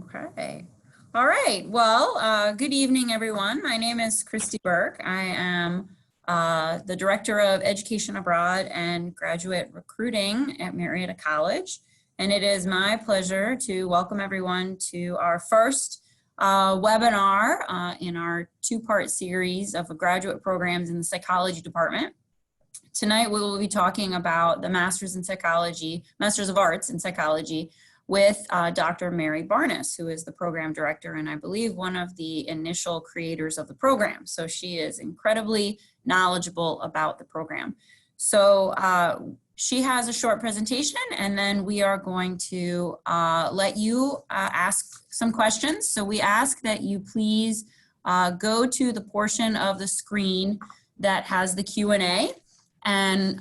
Okay. All right. Well, good evening, everyone. My name is Christy Burke. I am the Director of Education Abroad and Graduate Recruiting at Marietta College. And it is my pleasure to welcome everyone to our first webinar in our two-part series of graduate programs in the psychology department. Tonight, we will be talking about the Masters of Arts in Psychology with Dr. Mary Barnas, who is the program director and I believe one of the initial creators of the program. So she is incredibly knowledgeable about the program. So she has a short presentation and then we are going to let you ask some questions. So we ask that you please go to the portion of the screen that has the Q&A and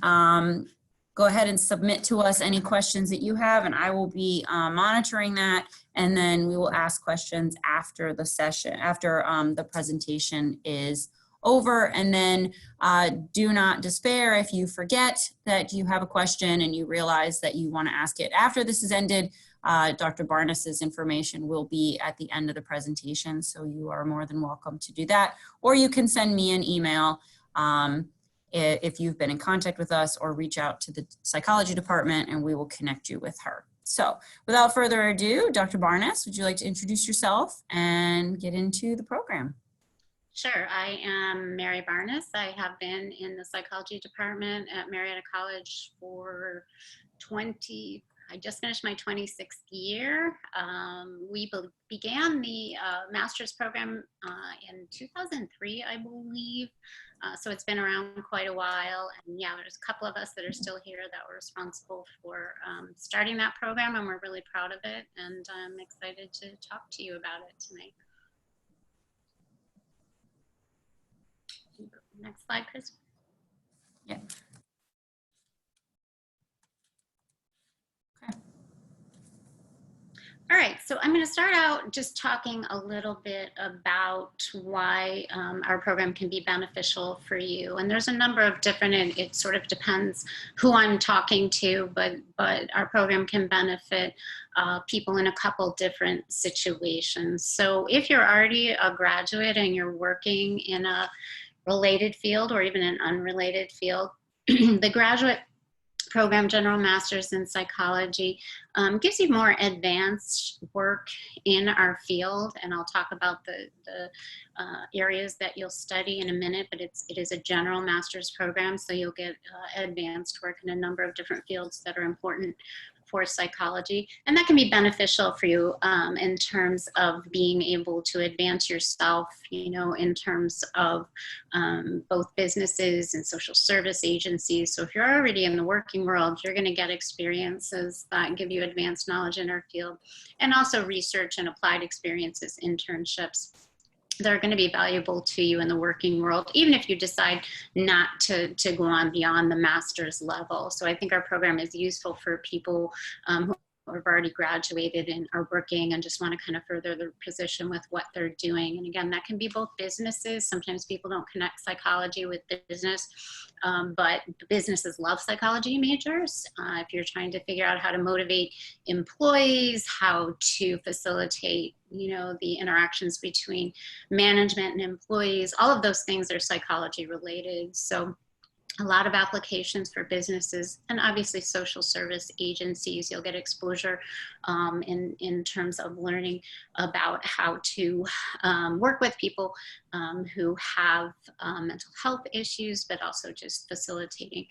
go ahead and submit to us any questions that you have, and I will be monitoring that, and then we will ask questions after the session, after the presentation is over. And then do not despair if you forget that you have a question and you realize that you want to ask it after this is ended. Dr. Barnas's information will be at the end of the presentation, so you are more than welcome to do that. Or you can send me an email if you've been in contact with us, or reach out to the psychology department and we will connect you with her. So without further ado, Dr. Barnas, would you like to introduce yourself and get into the program? Sure, I am Mary Barnas. I have been in the psychology department at Marietta College for I just finished my 26th year. We began the master's program in 2003, I believe. So it's been around quite a while. And yeah, there's a couple of us that are still here that were responsible for starting that program, and we're really proud of it. And I'm excited to talk to you about it tonight. Next slide, Chris. Yeah. All right, so I'm going to start out just talking a little bit about why our program can be beneficial for you. And there's a number of different, and it sort of depends who I'm talking to, but our program can benefit people in a couple different situations. So if you're already a graduate and you're working in a related field or even an unrelated field, the graduate program, General Master's in Psychology, gives you more advanced work in our field, and I'll talk about the areas that you'll study in a minute, but it is a General Master's program, so you'll get advanced work in a number of different fields that are important for psychology, and that can be beneficial for you in terms of being able to advance yourself, you know, in terms of both businesses and social service agencies. So if you're already in the working world, you're going to get experiences that give you advanced knowledge in our field, and also research and applied experiences, internships. They're going to be valuable to you in the working world, even if you decide not to go on beyond the master's level. So I think our program is useful for people who have already graduated and are working and just want to kind of further their position with what they're doing. And again, that can be both businesses. Sometimes people don't connect psychology with business, but businesses love psychology majors. If you're trying to figure out how to motivate employees, how to facilitate, you know, the interactions between management and employees, all of those things are psychology related. So a lot of applications for businesses and obviously social service agencies. You'll get exposure in terms of learning about how to work with people who have mental health issues, but also just facilitating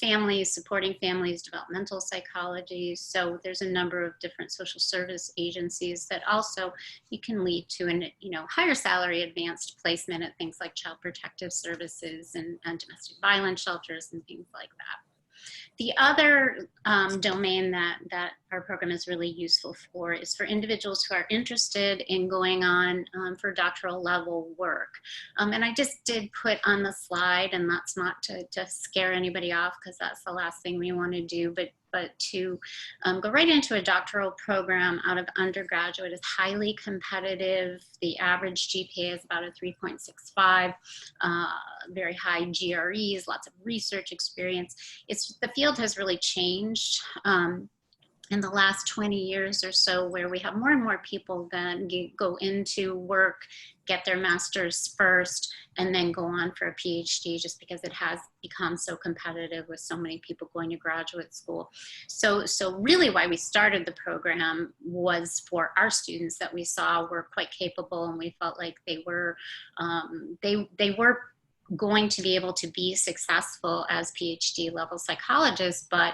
families, supporting families, developmental psychology. So there's a number of different social service agencies that also you can lead to an, you know, higher salary advanced placement at things like child protective services and domestic violence shelters and things like that. The other domain that our program is really useful for is for individuals who are interested in going on for doctoral level work. And I just did put on the slide, and that's not to scare anybody off, because that's the last thing we want to do, but to go right into a doctoral program out of undergraduate is highly competitive. The average GPA is about a 3.65, very high GREs, lots of research experience. The field has really changed in the last 20 years or so, where we have more and more people that go into work, get their master's first, and then go on for a PhD, just because it has become so competitive with so many people going to graduate school. So really why we started the program was for our students that we saw were quite capable, and we felt like they were going to be able to be successful as PhD level psychologists, but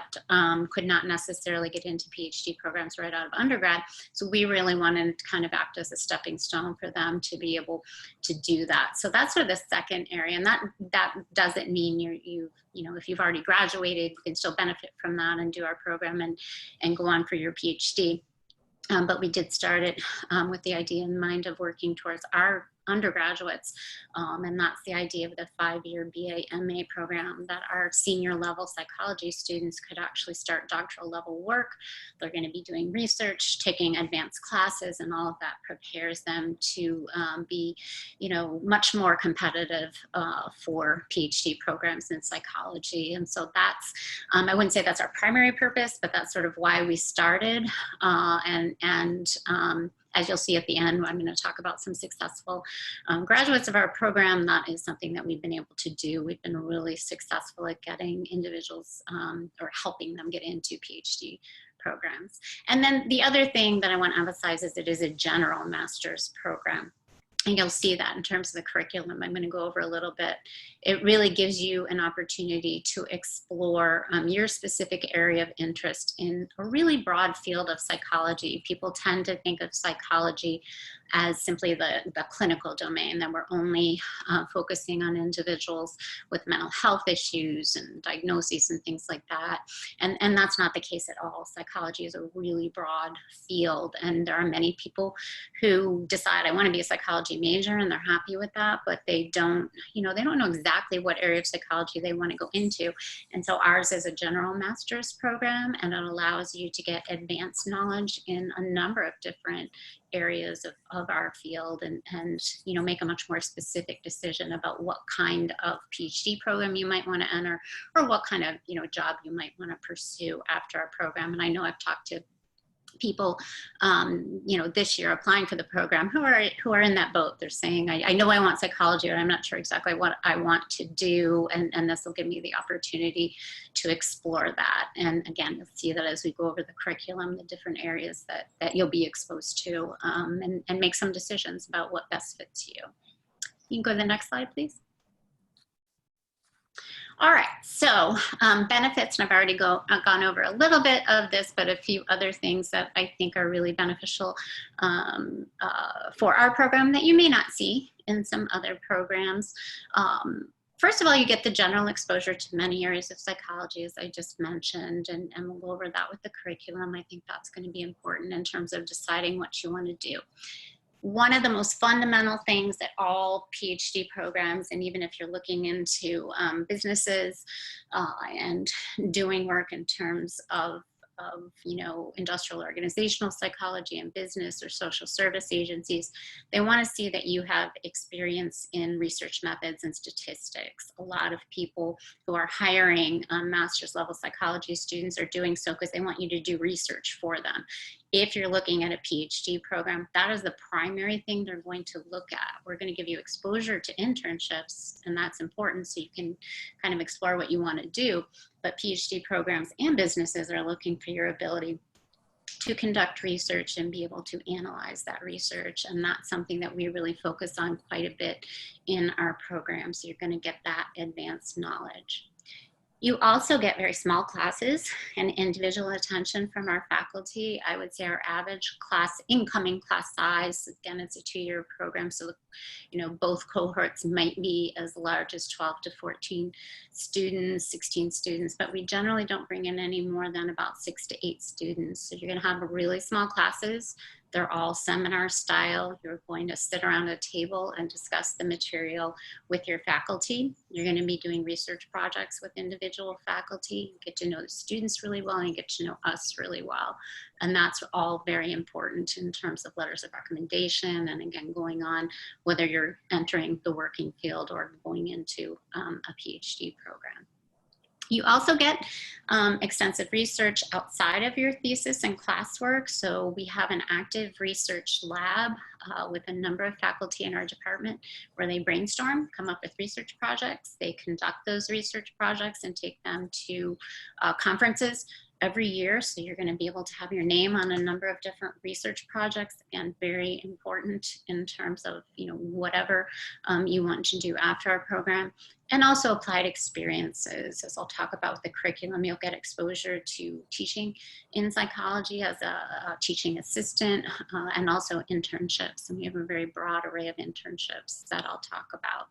could not necessarily get into PhD programs right out of undergrad. So we really wanted to kind of act as a stepping stone for them to be able to do that. So that's sort of the second area, and that doesn't mean you know, if you've already graduated, you can still benefit from that and do our program and go on for your PhD. But we did start it with the idea in mind of working towards our undergraduates, and that's the idea of the 5-year BA/MA program, that our senior level psychology students could actually start doctoral level work. They're going to be doing research, taking advanced classes, and all of that prepares them to be, you know, much more competitive for PhD programs in psychology. And so that's, I wouldn't say that's our primary purpose, but that's sort of why we started. As you'll see at the end, I'm going to talk about some successful graduates of our program. That is something that we've been able to do. We've been really successful at getting individuals or helping them get into PhD programs. And then the other thing that I want to emphasize is it is a general master's program. And you'll see that in terms of the curriculum. I'm going to go over a little bit. It really gives you an opportunity to explore your specific area of interest in a really broad field of psychology. People tend to think of psychology as simply the clinical domain, that we're only focusing on individuals with mental health issues and diagnoses and things like that. And that's not the case at all. Psychology is a really broad field, and there are many people who decide, I want to be a psychology major, and they're happy with that, but they don't, you know, they don't know exactly what area of psychology they want to go into. And so ours is a general master's program, and it allows you to get advanced knowledge in a number of different areas of our field, and you know, make a much more specific decision about what kind of PhD program you might want to enter, or what kind of, you know, job you might want to pursue after our program. And I know I've talked to people, you know, this year applying for the program who are in that boat. They're saying, I know I want psychology, but I'm not sure exactly what I want to do, and this will give me the opportunity to explore that. And again, you'll see that as we go over the curriculum, the different areas that you'll be exposed to, and make some decisions about what best fits you. You can go to the next slide, please. All right, so benefits, and I've already gone over a little bit of this, but a few other things that I think are really beneficial for our program that you may not see in some other programs. First of all, you get the general exposure to many areas of psychology, as I just mentioned, and we'll go over that with the curriculum. I think that's going to be important in terms of deciding what you want to do. One of the most fundamental things that all PhD programs, and even if you're looking into businesses and doing work in terms of you know, industrial organizational psychology and business or social service agencies, they want to see that you have experience in research methods and statistics. A lot of people who are hiring master's level psychology students are doing so because they want you to do research for them. If you're looking at a PhD program, that is the primary thing they're going to look at. We're going to give you exposure to internships, and that's important so you can kind of explore what you want to do. But PhD programs and businesses are looking for your ability to conduct research and be able to analyze that research. And that's something that we really focus on quite a bit in our program. So you're going to get that advanced knowledge. You also get very small classes and individual attention from our faculty. I would say our average incoming class size, again, it's a 2-year program, so you know, both cohorts might be as large as 12 to 14 students, 16 students, but we generally don't bring in any more than about 6 to 8 students. So you're going to have really small classes. They're all seminar style. You're going to sit around a table and discuss the material with your faculty. You're going to be doing research projects with individual faculty. You get to know the students really well, and you get to know us really well. And that's all very important in terms of letters of recommendation, and again, going on whether you're entering the working field or going into a PhD program. You also get extensive research outside of your thesis and classwork. So we have an active research lab with a number of faculty in our department where they brainstorm, come up with research projects. They conduct those research projects and take them to conferences every year. So you're going to be able to have your name on a number of different research projects, and very important in terms of, you know, whatever you want to do after our program. And also applied experiences. As I'll talk about with the curriculum, you'll get exposure to teaching in psychology as a teaching assistant, and also internships. And we have a very broad array of internships that I'll talk about.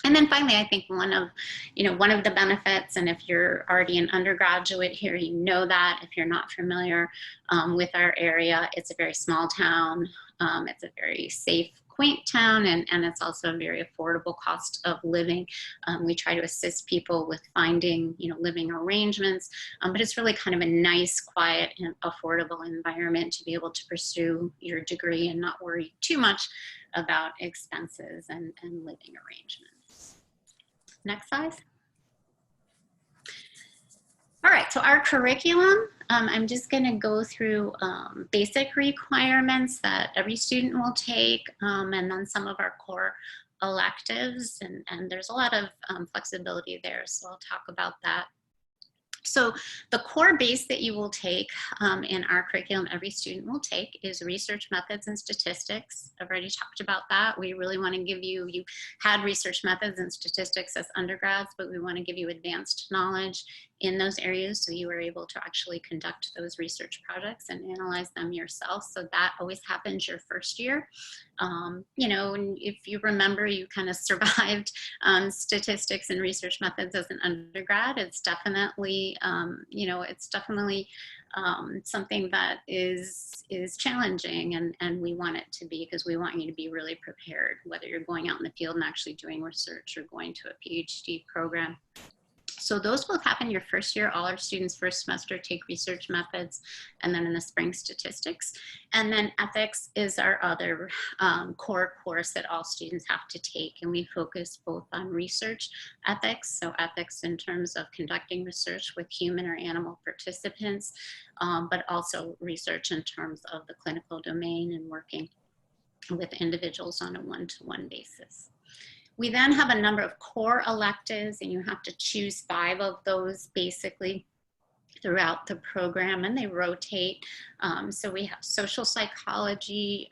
And then finally, I think one of the benefits, and if you're already an undergraduate here, you know that. If you're not familiar with our area, it's a very small town. It's a very safe, quaint town, and it's also a very affordable cost of living. We try to assist people with finding, you know, living arrangements, but it's really kind of a nice, quiet, and affordable environment to be able to pursue your degree and not worry too much about expenses and living arrangements. Next slide. All right, so our curriculum, I'm just going to go through basic requirements that every student will take, and then some of our core electives, and there's a lot of flexibility there, so I'll talk about that. So the core base that you will take in our curriculum, every student will take, is research methods and statistics. I've already talked about that. We really want to give you, you had research methods and statistics as undergrads, but we want to give you advanced knowledge in those areas so you are able to actually conduct those research projects and analyze them yourself. So that always happens your first year. You know, and if you remember, you kind of survived statistics and research methods as an undergrad. It's definitely, you know, it's definitely something that is challenging, and we want it to be, because we want you to be really prepared, whether you're going out in the field and actually doing research or going to a PhD program. So those will happen your first year. All our students first semester take research methods, and then in the spring statistics. And then ethics is our other core course that all students have to take. And we focus both on research ethics, so ethics in terms of conducting research with human or animal participants, but also research in terms of the clinical domain and working with individuals on a one-to-one basis. We then have a number of core electives, and you have to choose 5 of those basically throughout the program, and they rotate. So we have social psychology.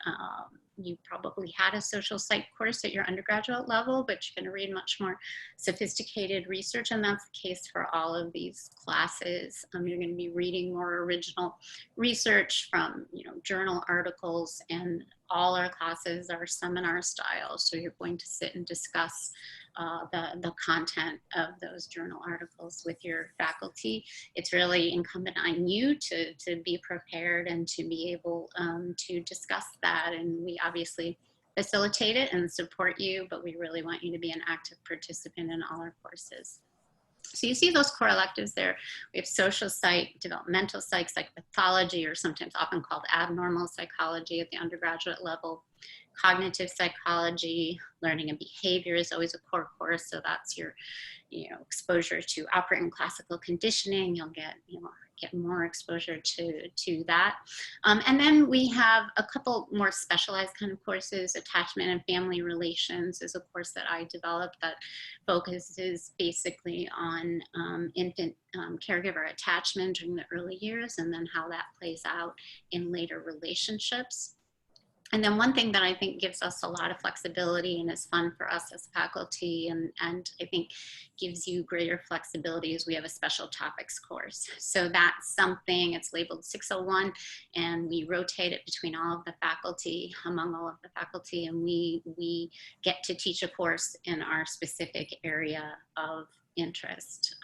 You probably had a social psych course at your undergraduate level, but you're going to read much more sophisticated research, and that's the case for all of these classes. You're going to be reading more original research from, you know, journal articles, and all our classes are seminar style. So you're going to sit and discuss the content of those journal articles with your faculty. It's really incumbent on you to be prepared and to be able to discuss that. And we obviously facilitate it and support you, but we really want you to be an active participant in all our courses. So you see those core electives there. We have social psych, developmental psych, psychopathology, or sometimes often called abnormal psychology at the undergraduate level. Cognitive psychology, learning and behavior is always a core course. So that's your, you know, exposure to operating classical conditioning. You'll get, you know, get more exposure to that. And then we have a couple more specialized kind of courses. Attachment and family relations is a course that I developed that focuses basically on infant caregiver attachment during the early years, and then how that plays out in later relationships. And then one thing that I think gives us a lot of flexibility and is fun for us as faculty, and I think gives you greater flexibility, is we have a special topics course. So that's something, it's labeled 601, and we rotate it between all of the faculty, among all of the faculty, and we get to teach a course in our specific area of interest.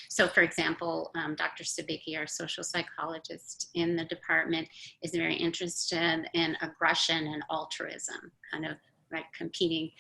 So for example, Dr. Sabicki, our social psychologist in the department, is very interested in aggression and altruism, kind of like competing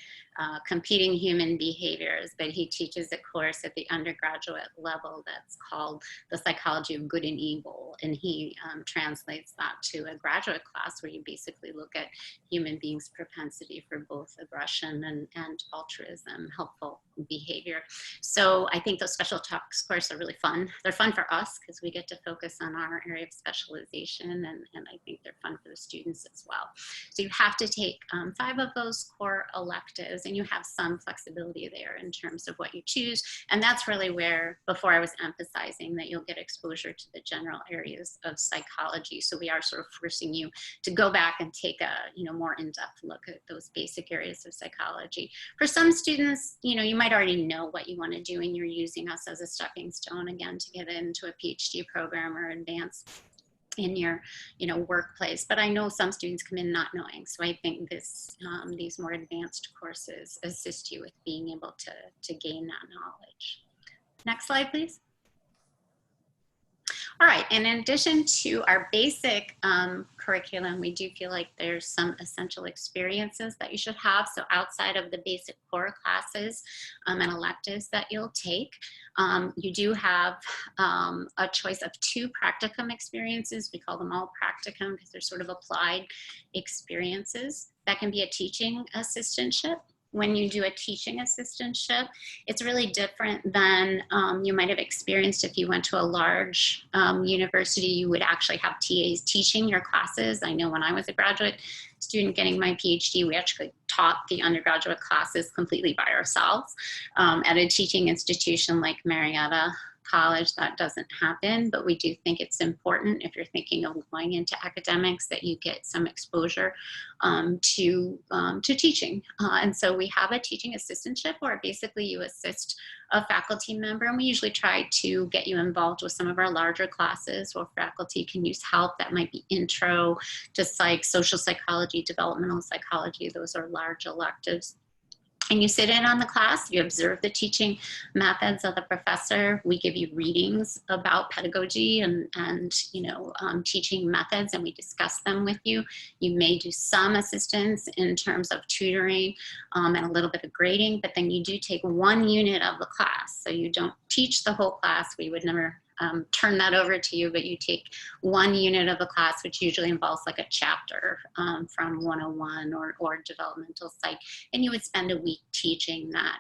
competing human behaviors, but he teaches a course at the undergraduate level that's called The Psychology of Good and Evil. And he translates that to a graduate class where you basically look at human beings' propensity for both aggression and altruism, helpful behavior. So I think those special talks courses are really fun. They're fun for us because we get to focus on our area of specialization, and I think they're fun for the students as well. So you have to take 5 of those core electives, and you have some flexibility there in terms of what you choose. And that's really where, before I was emphasizing that you'll get exposure to the general areas of psychology. So we are sort of forcing you to go back and take a more in-depth look at those basic areas of psychology. For some students, you might already know what you want to do, and you're using us as a stepping stone again to get into a PhD program or advance in your workplace. But I know some students come in not knowing, so I think these more advanced courses assist you with being able to gain that knowledge. Next slide, please. All right, and in addition to our basic curriculum, we do feel like there's some essential experiences that you should have. So outside of the basic core classes and electives that you'll take, you do have a choice of 2 practicum experiences. We call them all practicum because they're sort of applied experiences. That can be a teaching assistantship. When you do a teaching assistantship, it's really different than you might have experienced if you went to a large university. You would actually have TAs teaching your classes. I know when I was a graduate student getting my PhD, we actually taught the undergraduate classes completely by ourselves. At a teaching institution like Marietta College, that doesn't happen, but we do think it's important if you're thinking of going into academics that you get some exposure to teaching. And so we have a teaching assistantship where basically you assist a faculty member, and we usually try to get you involved with some of our larger classes where faculty can use help. That might be intro to psych, social psychology, developmental psychology. Those are large electives. And you sit in on the class, you observe the teaching methods of the professor. We give you readings about pedagogy and teaching methods, and we discuss them with you. You may do some assistance in terms of tutoring and a little bit of grading, but then you do take 1 unit of the class. So you don't teach the whole class. We would never turn that over to you, but you take 1 unit of the class, which usually involves like a chapter from 101 or developmental psych, and you would spend a week teaching that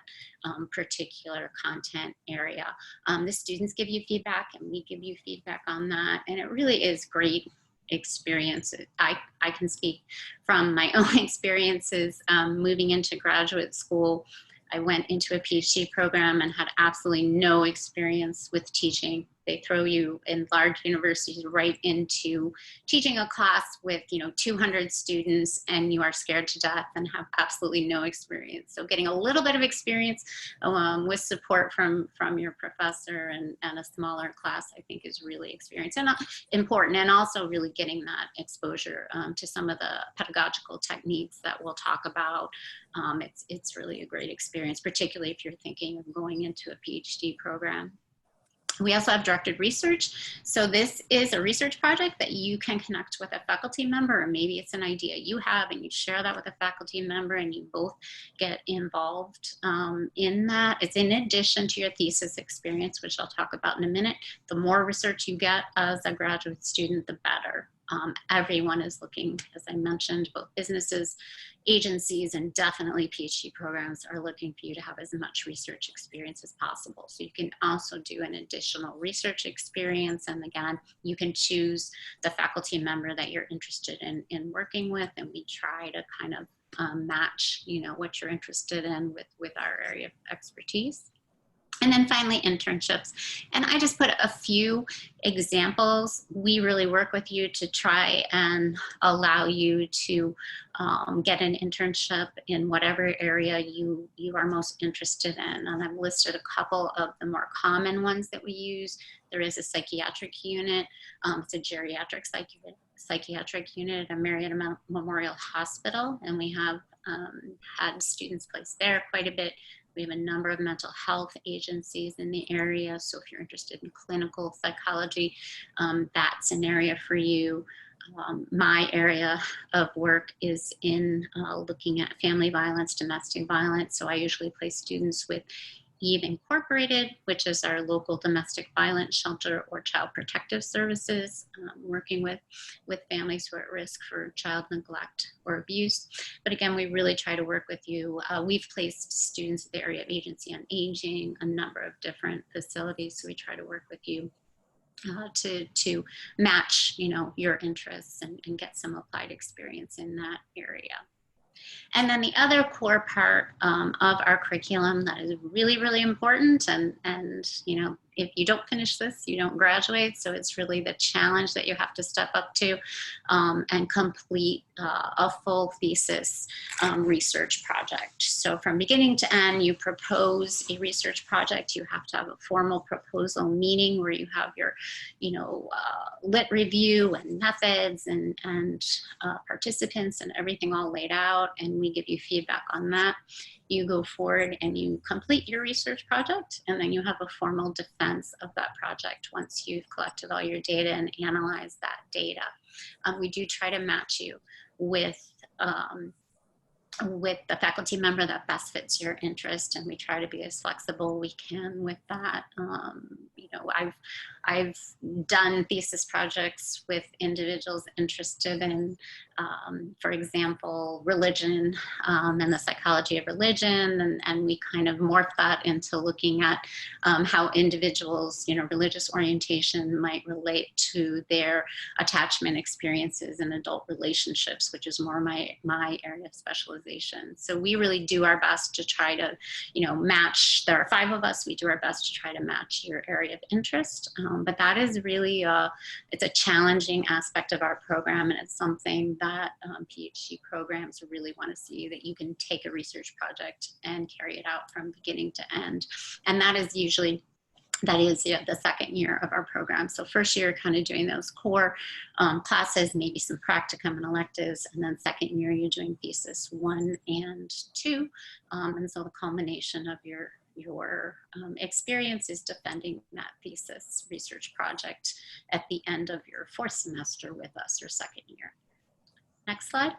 particular content area. The students give you feedback, and we give you feedback on that, and it really is great experience. I can speak from my own experiences moving into graduate school. I went into a PhD program and had absolutely no experience with teaching. They throw you in large universities right into teaching a class with 200 students, and you are scared to death and have absolutely no experience. So getting a little bit of experience with support from your professor and a smaller class, I think, is really important, and also really getting that exposure to some of the pedagogical techniques that we'll talk about. It's really a great experience, particularly if you're thinking of going into a PhD program. We also have directed research. So this is a research project that you can connect with a faculty member, or maybe it's an idea you have and you share that with a faculty member and you both get involved in that. It's in addition to your thesis experience, which I'll talk about in a minute. The more research you get as a graduate student, the better. Everyone is looking, as I mentioned, both businesses, agencies, and definitely PhD programs are looking for you to have as much research experience as possible. So you can also do an additional research experience. And again, you can choose the faculty member that you're interested in working with. And we try to kind of match, what you're interested in with our area of expertise. And then finally, internships. And I just put a few examples. We really work with you to try and allow you to get an internship in whatever area you are most interested in. And I've listed a couple of the more common ones that we use. There is a psychiatric unit. It's a geriatric psychiatric unit at Marietta Memorial Hospital. And we have had students placed there quite a bit. We have a number of mental health agencies in the area. So if you're interested in clinical psychology, that's an area for you. my area of work is in looking at family violence, domestic violence. So I usually place students with Eve Incorporated, which is our local domestic violence shelter or child protective services, working with families who are at risk for child neglect or abuse. But again, we really try to work with you. We've placed students at the area of agency on aging, a number of different facilities. So we try to work with you to match, your interests and get some applied experience in that area. And then the other core part of our curriculum that is really, really important, and if you don't finish this, you don't graduate. So it's really the challenge that you have to step up to and complete a full thesis research project. So from beginning to end, you propose a research project. You have to have a formal proposal meeting where you have your, lit review and methods and participants and everything all laid out. And we give you feedback on that. You go forward and you complete your research project, and then you have a formal defense of that project once you've collected all your data and analyzed that data. We do try to match you with the faculty member that best fits your interest, and we try to be as flexible we can with that. I've done thesis projects with individuals interested in, for example, religion and the psychology of religion, and we kind of morph that into looking at how individuals, religious orientation might relate to their attachment experiences in adult relationships, which is more my area of specialization. So we really do our best to try to, match. There are 5 of us. We do our best to try to match your area of interest. But that is really, it's a challenging aspect of our program, and it's something that PhD programs really want to see, that you can take a research project and carry it out from beginning to end. And that is usually the second year of our program. So first year, kind of doing those core classes, maybe some practicum and electives, and then second year, you're doing thesis 1 and 2. And so the culmination of your experience is defending that thesis research project at the end of your 4th semester with us, or second year. Next slide.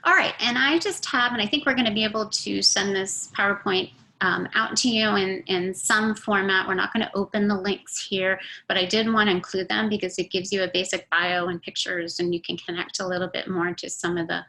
All right, and I just have, and I think we're going to be able to send this PowerPoint out to you in some format. We're not going to open the links here, but I did want to include them because it gives you a basic bio and pictures, and you can connect a little bit more to some of the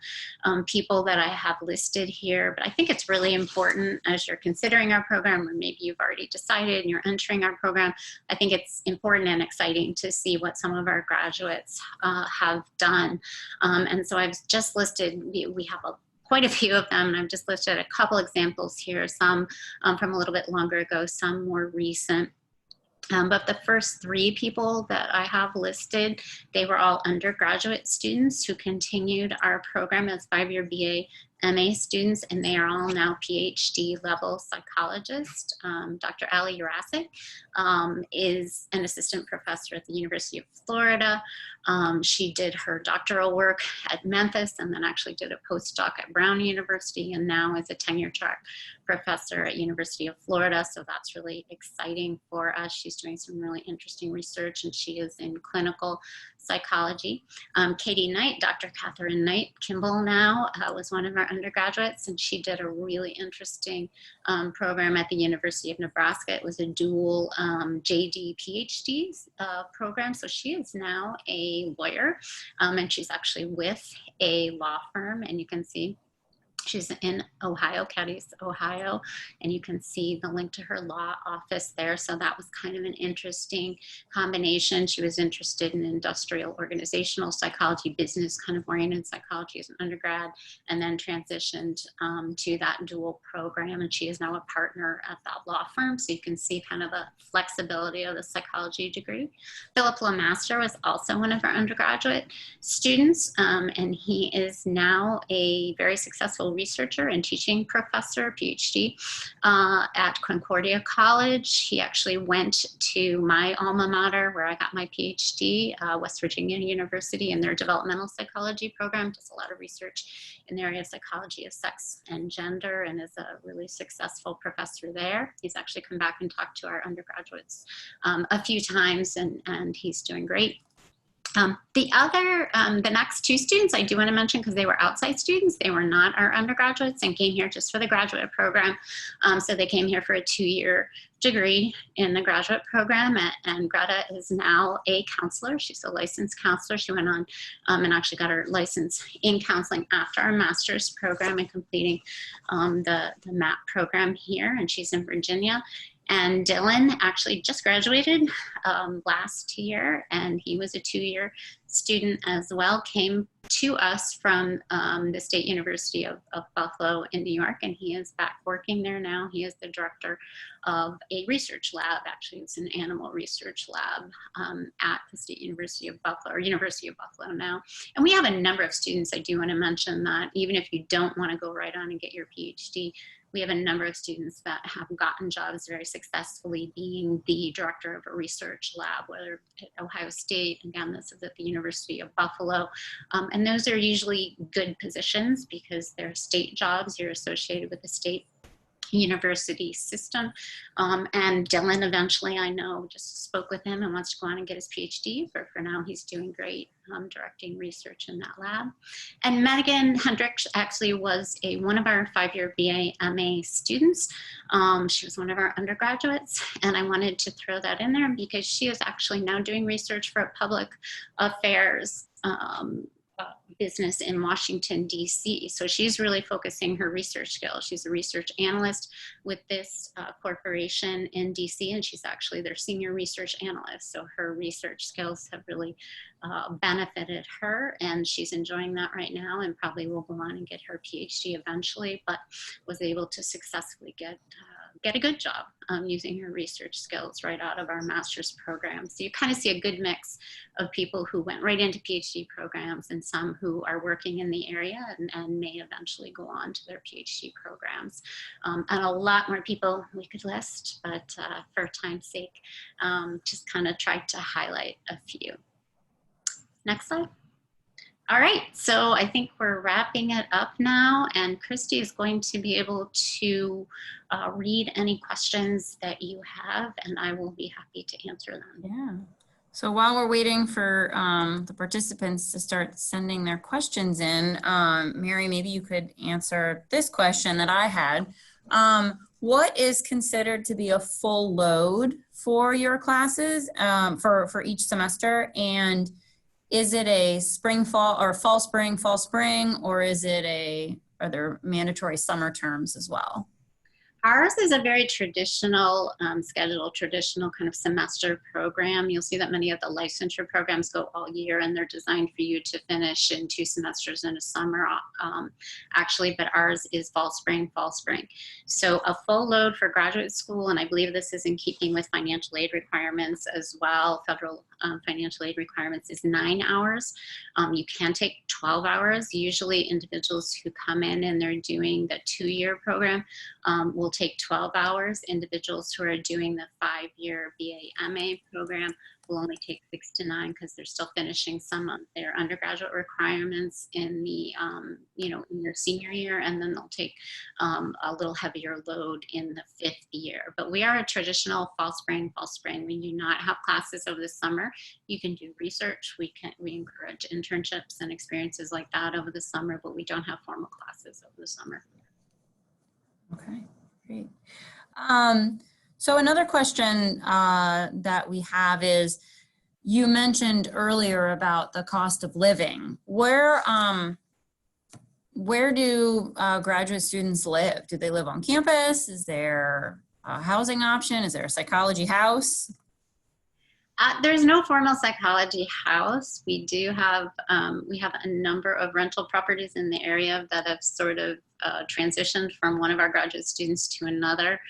people that I have listed here. But I think it's really important as you're considering our program, or maybe you've already decided and you're entering our program. I think it's important and exciting to see what some of our graduates have done. And so I've just listed, we have quite a few of them, and I've just listed a couple examples here, some from a little bit longer ago, some more recent. But the first 3 people that I have listed, they were all undergraduate students who continued our program as 5-year BA MA students, and they are all now PhD level psychologists. Dr. Ali Urasic is an assistant professor at the University of Florida. She did her doctoral work at Memphis, and then actually did a postdoc at Brown University, and now is a tenure track professor at University of Florida. So that's really exciting for us. She's doing some really interesting research, and she is in clinical psychology. Katie Knight, Dr. Catherine Knight Kimball now was one of our undergraduates, and she did a really interesting program at the University of Nebraska. It was a dual JD PhD program. So she is now a lawyer, and she's actually with a law firm, and you can see she's in Ohio, Cadiz, Ohio, and you can see the link to her law office there. So that was kind of an interesting combination. She was interested in industrial organizational psychology, business kind of oriented psychology as an undergrad, and then transitioned to that dual program. And she is now a partner at that law firm. So you can see kind of the flexibility of the psychology degree. Philip LeMaster was also one of our undergraduate students, and he is now a very successful researcher and teaching professor, PhD, at Concordia College. He actually went to my alma mater where I got my PhD, West Virginia University, in their developmental psychology program. Does a lot of research in the area of psychology of sex and gender, and is a really successful professor there. He's actually come back and talked to our undergraduates a few times, and he's doing great. The next two students I do want to mention, because they were outside students, they were not our undergraduates and came here just for the graduate program. So they came here for a 2-year degree in the graduate program, and Greta is now a counselor. She's a licensed counselor. She went on and actually got her license in counseling after our master's program and completing the MAP program here, and she's in Virginia. And Dylan actually just graduated last year, and he was a 2-year student as well, came to us from the State University of Buffalo in New York, and he is back working there now. He is the director of a research lab. Actually, it's an animal research lab at the State University of Buffalo, or University of Buffalo now. And we have a number of students. I do want to mention that even if you don't want to go right on and get your PhD, we have a number of students that have gotten jobs very successfully being the director of a research lab, whether at Ohio State, again, this is at the University of Buffalo. And those are usually good positions because they're state jobs. You're associated with the state university system. And Dylan eventually, I know, just spoke with him and wants to go on and get his PhD, but for now he's doing great directing research in that lab. And Megan Hendricks actually was one of our 5-year BA MA students. She was one of our undergraduates, and I wanted to throw that in there because she is actually now doing research for a public affairs business in Washington, D.C. So she's really focusing her research skills. She's a research analyst with this corporation in D.C., and she's actually their senior research analyst. So her research skills have really benefited her, and she's enjoying that right now and probably will go on and get her PhD eventually, but was able to successfully get a good job using her research skills right out of our master's program. So you kind of see a good mix of people who went right into PhD programs and some who are working in the area and may eventually go on to their PhD programs. And a lot more people we could list, but for time's sake, just kind of tried to highlight a few. Next slide. All right, so I think we're wrapping it up now, and Christy is going to be able to read any questions that you have, and I will be happy to answer them. Yeah. So while we're waiting for the participants to start sending their questions in, Mary, maybe you could answer this question that I had. What is considered to be a full load for your classes for each semester? And is it a spring, fall, or fall, spring, or is it are there mandatory summer terms as well? Ours is a very traditional schedule, traditional kind of semester program. You'll see that many of the licensure programs go all year, and they're designed for you to finish in 2 semesters in a summer, actually, but ours is fall, spring, fall, spring. So a full load for graduate school, and I believe this is in keeping with financial aid requirements as well, federal financial aid requirements, is 9 hours. You can take 12 hours. Usually individuals who come in and they're doing the 2-year program will take 12 hours. Individuals who are doing the 5-year BA MA program will only take 6 to 9 because they're still finishing some of their undergraduate requirements in the in their senior year, and then they'll take a little heavier load in the 5th year. But we are a traditional fall spring. We do not have classes over the summer. You can do research. We encourage internships and experiences like that over the summer, but we don't have formal classes over the summer. Okay, great. So another question that we have is, you mentioned earlier about the cost of living. Where do graduate students live? Do they live on campus? Is there a housing option? Is there a psychology house? There's no formal psychology house. We do have we have a number of rental properties in the area that have sort of transitioned from one of our graduate students to another.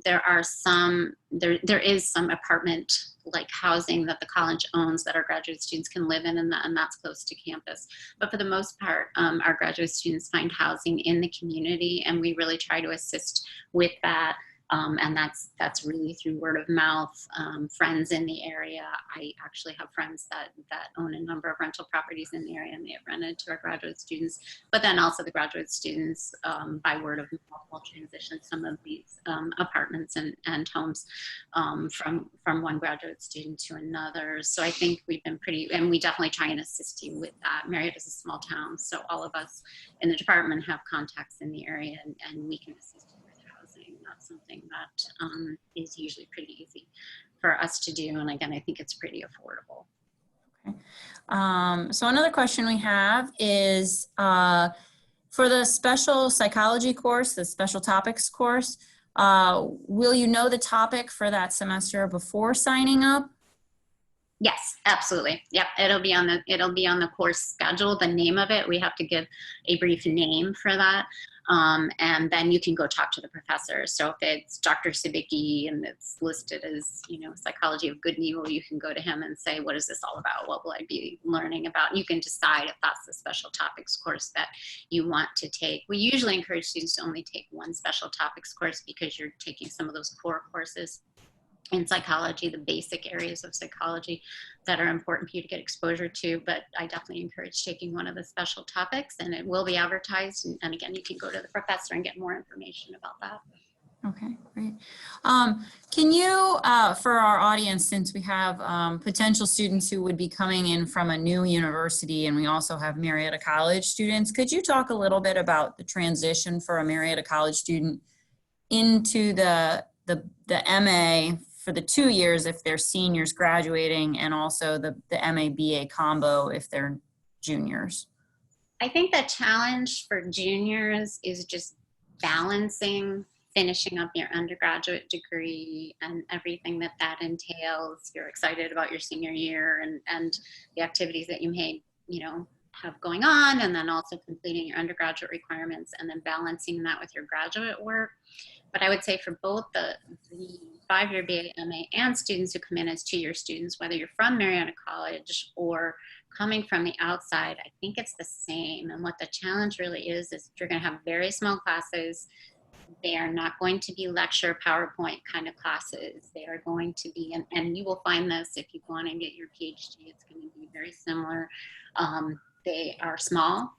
There are some there is some apartment like housing that the college owns that our graduate students can live in, and that's close to campus. But for the most part, our graduate students find housing in the community, and we really try to assist with that. And that's really through word of mouth, friends in the area. I actually have friends that own a number of rental properties in the area, and they have rented to our graduate students. But then also the graduate students, by word of mouth, will transition some of these apartments and homes from one graduate student to another. So I think we've been pretty, and we definitely try and assist you with that. Marietta is a small town, so all of us in the department have contacts in the area, and we can assist you. That's something that is usually pretty easy for us to do. And again, I think it's pretty affordable. Okay. So another question we have is for the special psychology course, the special topics course, will you know the topic for that semester before signing up? Yes, absolutely. Yep, it'll be on the course schedule. The name of it, we have to give a brief name for that. And then you can go talk to the professor. So if it's Dr. Sibicki and it's listed as, psychology of good and evil, you can go to him and say, what is this all about? What will I be learning about? And you can decide if that's the special topics course that you want to take. We usually encourage students to only take one special topics course because you're taking some of those core courses in psychology, the basic areas of psychology that are important for you to get exposure to. But I definitely encourage taking one of the special topics, and it will be advertised. And again, you can go to the professor and get more information about that. Okay, great. Can you, for our audience, since we have potential students who would be coming in from a new university, and we also have Marietta College students, could you talk a little bit about the transition for a Marietta College student into the MA for the 2 years if they're seniors graduating, and also the MA-BA combo if they're juniors? I think the challenge for juniors is just balancing finishing up your undergraduate degree and everything that entails. You're excited about your senior year and the activities that you may, have going on, and then also completing your undergraduate requirements and then balancing that with your graduate work. But I would say for both the 5-year BA, MA, and students who come in as 2-year students, whether you're from Marietta College or coming from the outside, I think it's the same. And what the challenge really is you're going to have very small classes. They are not going to be lecture PowerPoint kind of classes. They are going to be, and you will find this if you want to get your PhD, it's going to be very similar. They are small.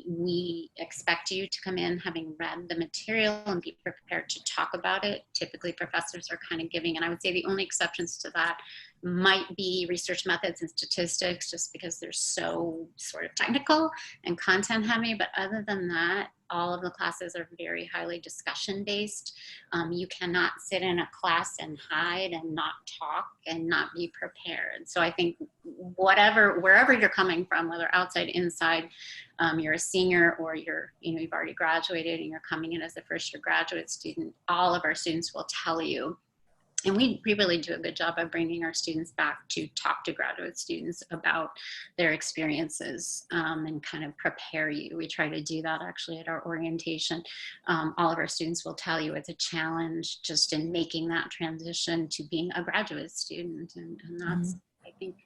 We expect you to come in having read the material and be prepared to talk about it. Typically, professors are kind of giving, and I would say the only exceptions to that might be research methods and statistics, just because they're so sort of technical and content heavy. But other than that, all of the classes are very highly discussion based. You cannot sit in a class and hide and not talk and not be prepared. So I think wherever you're coming from, whether outside, inside, you're a senior or you've already graduated and you're coming in as a first year graduate student, all of our students will tell you. And we really do a good job of bringing our students back to talk to graduate students about their experiences and kind of prepare you. We try to do that actually at our orientation. All of our students will tell you it's a challenge just in making that transition to being a graduate student. And that's, I think,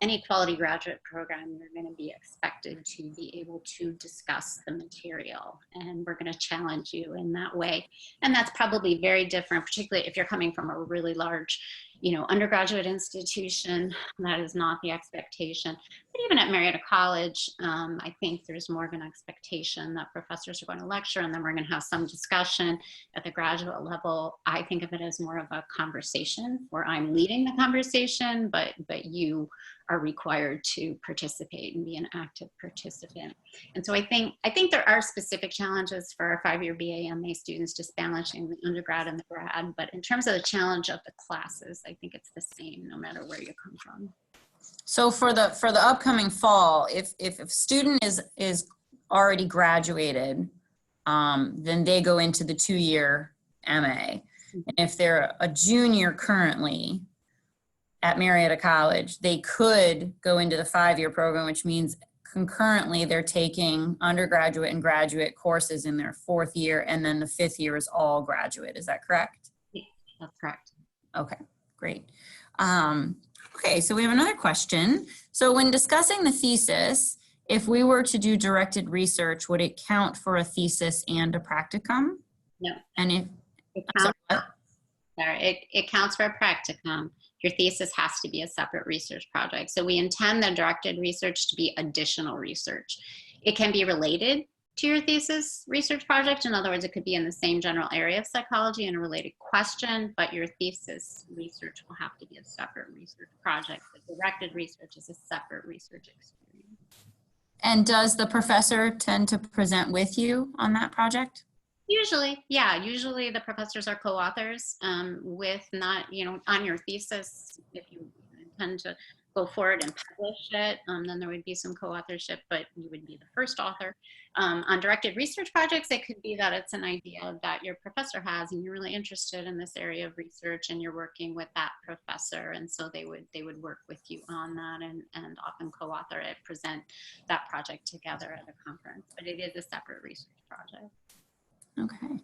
any quality graduate program, you're going to be expected to be able to discuss the material, and we're going to challenge you in that way. And that's probably very different, particularly if you're coming from a really large, undergraduate institution. That is not the expectation. But even at Marietta College, I think there's more of an expectation that professors are going to lecture, and then we're going to have some discussion at the graduate level. I think of it as more of a conversation where I'm leading the conversation, but you are required to participate and be an active participant. And so I think there are specific challenges for our 5-year BA MA students, just balancing the undergrad and the grad. But in terms of the challenge of the classes, I think it's the same no matter where you come from. So for the upcoming fall, if a student is already graduated, then they go into the 2-year MA. And if they're a junior currently, at Marietta College, they could go into the 5-year program, which means concurrently they're taking undergraduate and graduate courses in their 4th year, and then the 5th year is all graduate. Is that correct? Yeah, that's correct. Okay, great. Okay, so we have another question. So when discussing the thesis, if we were to do directed research, would it count for a thesis and a practicum? No. And if It I'm counts, sorry, sorry, it counts for a practicum. Your thesis has to be a separate research project. So we intend the directed research to be additional research. It can be related to your thesis research project. In other words, it could be in the same general area of psychology and a related question, but your thesis research will have to be a separate research project. The directed research is a separate research experience. and does the professor tend to present with you on that project? Usually, yeah. Usually the professors are co-authors with not, on your thesis, if you intend to go forward and publish it, then there would be some co-authorship, but you would be the first author. On directed research projects, it could be that it's an idea that your professor has and you're really interested in this area of research and you're working with that professor, and so they would work with you on that and often co-author it, present that project together at a conference, but it is a separate research project. Okay.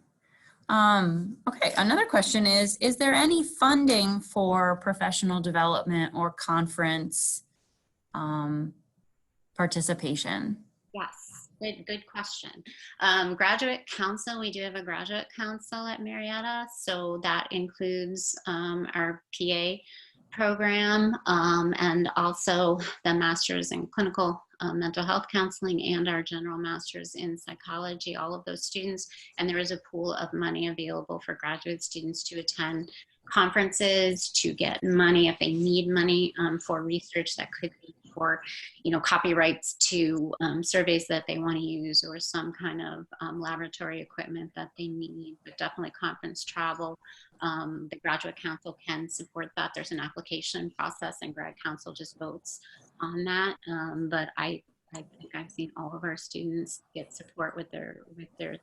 Okay, another question is there any funding for professional development or conference participation? Yes, good question. Graduate council, we do have a graduate council at Marietta, so that includes our PA program and also the master's in clinical mental health counseling and our general master's in psychology, all of those students. And there is a pool of money available for graduate students to attend conferences, to get money if they need money for research that could be for, copyrights to surveys that they want to use or some kind of laboratory equipment that they need, but definitely conference travel. The graduate council can support that. There's an application process and grad council just votes on that. But I think I've seen all of our students get support with their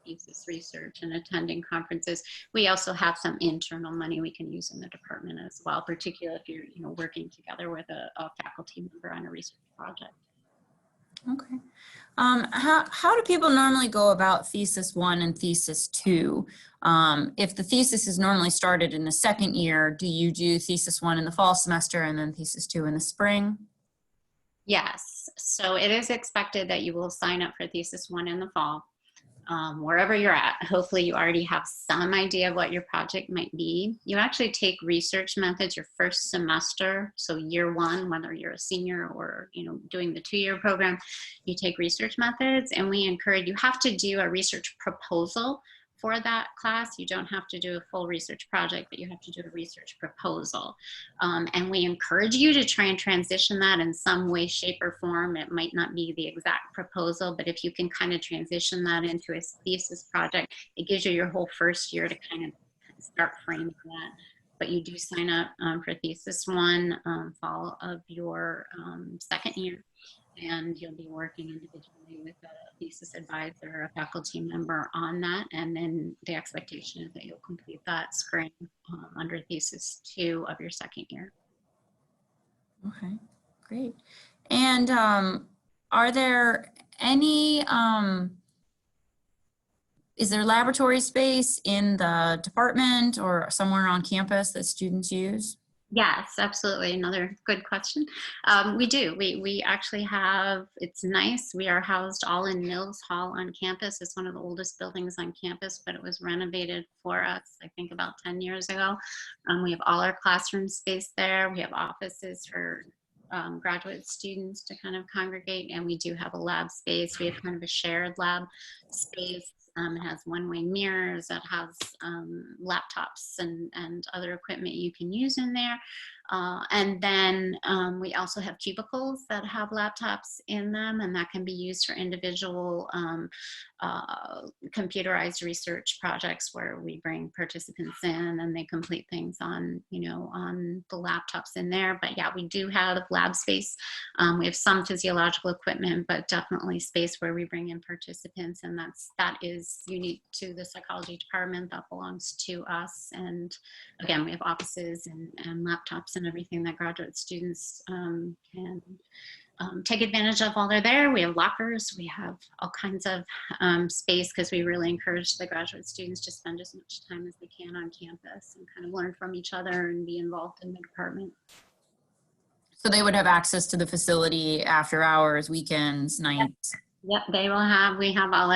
thesis research and attending conferences. We also have some internal money we can use in the department as well, particularly if you're working together with a faculty member on a research project. Okay. How do people normally go about thesis 1 and thesis 2? If the thesis is normally started in the 2nd year, do you do thesis 1 in the fall semester and then thesis 2 in the spring? Yes, so it is expected that you will sign up for thesis 1 in the fall. Wherever you're at, hopefully you already have some idea of what your project might be. You actually take research methods your first semester, so year 1, whether you're a senior or doing the 2-year program, you take research methods, and we encourage, you have to do a research proposal for that class. You don't have to do a full research project, but you have to do a research proposal. And we encourage you to try and transition that in some way, shape, or form. It might not be the exact proposal, but if you can kind of transition that into a thesis project, it gives you your whole first year to kind of start framing that. But you do sign up for thesis 1 fall of your 2nd year. And you'll be working individually with a thesis advisor or a faculty member on that. And then the expectation is that you'll complete that spring under thesis 2 of your 2nd year. Okay, great. And are there any, is there laboratory space in the department or somewhere on campus that students use? Yes, absolutely. Another good question. We do. We actually have, it's nice. We are housed all in Mills Hall on campus. It's one of the oldest buildings on campus, but it was renovated for us, I think, about 10 years ago. We have all our classroom space there. We have offices for graduate students to kind of congregate, and we do have a lab space. We have kind of a shared lab space. It has one-way mirrors, that has laptops and other equipment you can use in there. And then we also have cubicles that have laptops in them, and that can be used for individual computerized research projects where we bring participants in and they complete things on, on the laptops in there. But yeah, we do have lab space. We have some physiological equipment, but definitely space where we bring in participants, and that is is unique to the psychology department. That belongs to us. And again, we have offices and laptops and everything that graduate students can take advantage of while they're there. We have lockers, we have all kinds of space, because we really encourage the graduate students to spend as much time as they can on campus and kind of learn from each other and be involved in the department. So they would have access to the facility after hours, weekends, nights? Yep, they will have, we have all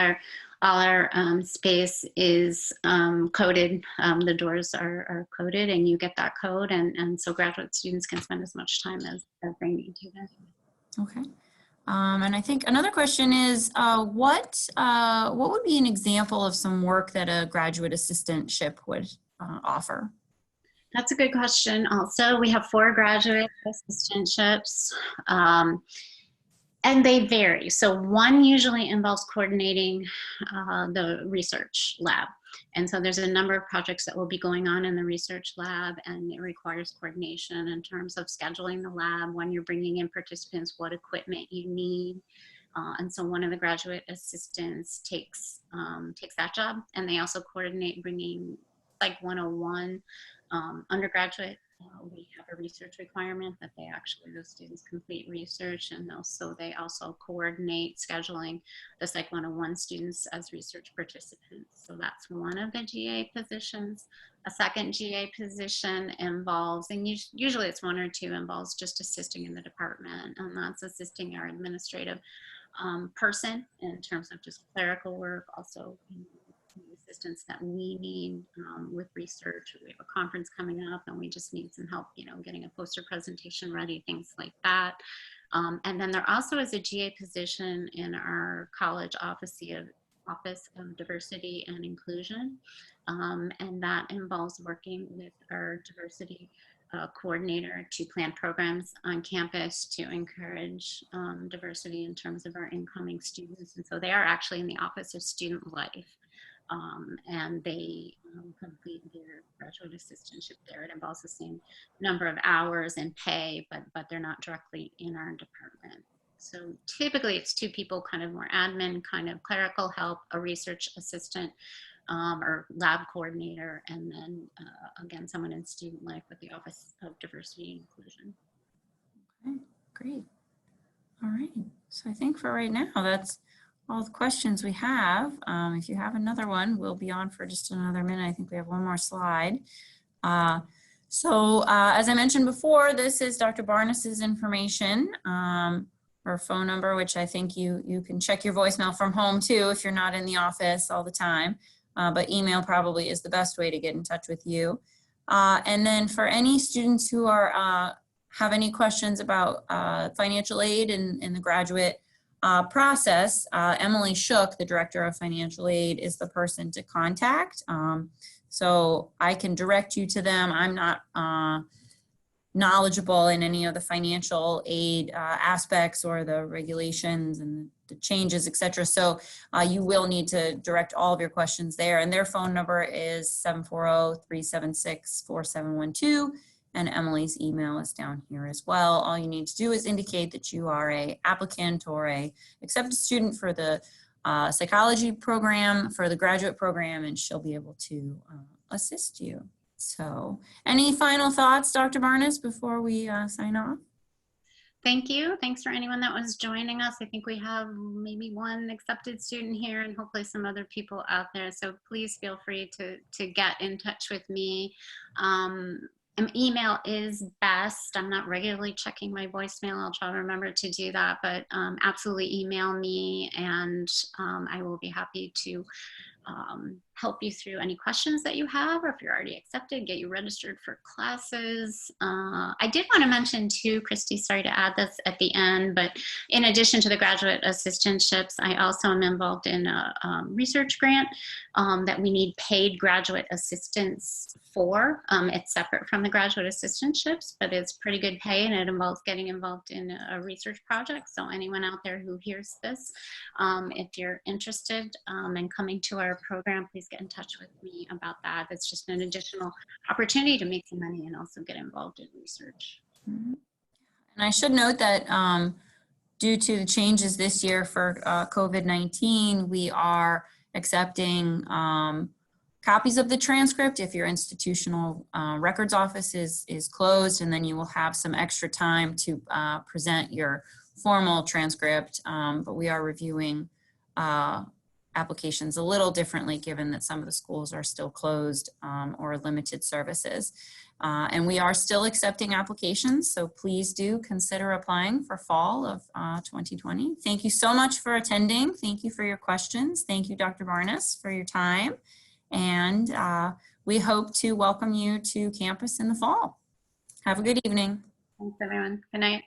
our space is coded. The doors are coded, and you get that code. And so graduate students can spend as much time as they need to there. Okay. And I think another question is, what would be an example of some work that a graduate assistantship would offer? That's a good question. Also, we have 4 graduate assistantships, and they vary. So one usually involves coordinating the research lab. And so there's a number of projects that will be going on in the research lab, and it requires coordination in terms of scheduling the lab, when you're bringing in participants, what equipment you need. And so one of the graduate assistants takes that job, and they also coordinate bringing like 101 undergraduate. We have a research requirement that those students complete research, and so they also coordinate scheduling the Psych 101 students as research participants. So that's one of the GA positions. A second GA position involves, and usually it's 1 or 2, involves just assisting in the department, and that's assisting our administrative person in terms of just clerical work, also assistance that we need with research. We have a conference coming up, and we just need some help, getting a poster presentation ready, things like that. And then there also is a GA position in our college Office of Diversity and Inclusion, and that involves working with our diversity coordinator to plan programs on campus to encourage diversity in terms of our incoming students. And so they are actually in the Office of Student Life. And they complete their graduate assistantship there. It involves the same number of hours and pay, but they're not directly in our department. So typically it's 2 people, kind of more admin, kind of clerical help, a research assistant or lab coordinator, and then again, someone in student life with the Office of Diversity and Inclusion. Okay, great. All right, so I think for right now, that's all the questions we have. If you have another one, we'll be on for just another minute. I think we have one more slide. So as I mentioned before, this is Dr. Barnas's information, her phone number, which I think you can check your voicemail from home too if you're not in the office all the time. But email probably is the best way to get in touch with you. And then for any students who are have any questions about financial aid in the graduate process, Emily Shook, the Director of Financial Aid, is the person to contact. So I can direct you to them. I'm not knowledgeable in any of the financial aid aspects or the regulations and the changes, etc. So you will need to direct all of your questions there. And their phone number is 740-376-4712. And Emily's email is down here as well. All you need to do is indicate that you are a applicant or a accepted student for the psychology program, for the graduate program, and she'll be able to assist you. So any final thoughts, Dr. Barnas, before we sign off? Thank you. Thanks for anyone that was joining us. I think we have maybe 1 accepted student here and hopefully some other people out there. So please feel free to get in touch with me. Email is best. I'm not regularly checking my voicemail. I'll try to remember to do that, but absolutely email me, and I will be happy to help you through any questions that you have, or if you're already accepted, get you registered for classes. I did want to mention too, Christy, sorry to add this at the end, but in addition to the graduate assistantships, I also am involved in a research grant that we need paid graduate assistants for. It's separate from the graduate assistantships, but it's pretty good pay, and it involves getting involved in a research project. So anyone out there who hears this, if you're interested in coming to our program, please get in touch with me about that. It's just an additional opportunity to make some money and also get involved in research. And I should note that due to the changes this year for COVID-19, we are accepting copies of the transcript if your institutional records office is closed, and then you will have some extra time to present your formal transcript. But we are reviewing applications a little differently given that some of the schools are still closed or limited services. And we are still accepting applications, so please do consider applying for fall of 2020. Thank you so much for attending. Thank you for your questions. Thank you, Dr. Barnas, for your time. And we hope to welcome you to campus in the fall. Have a good evening. Thanks, everyone. Good night.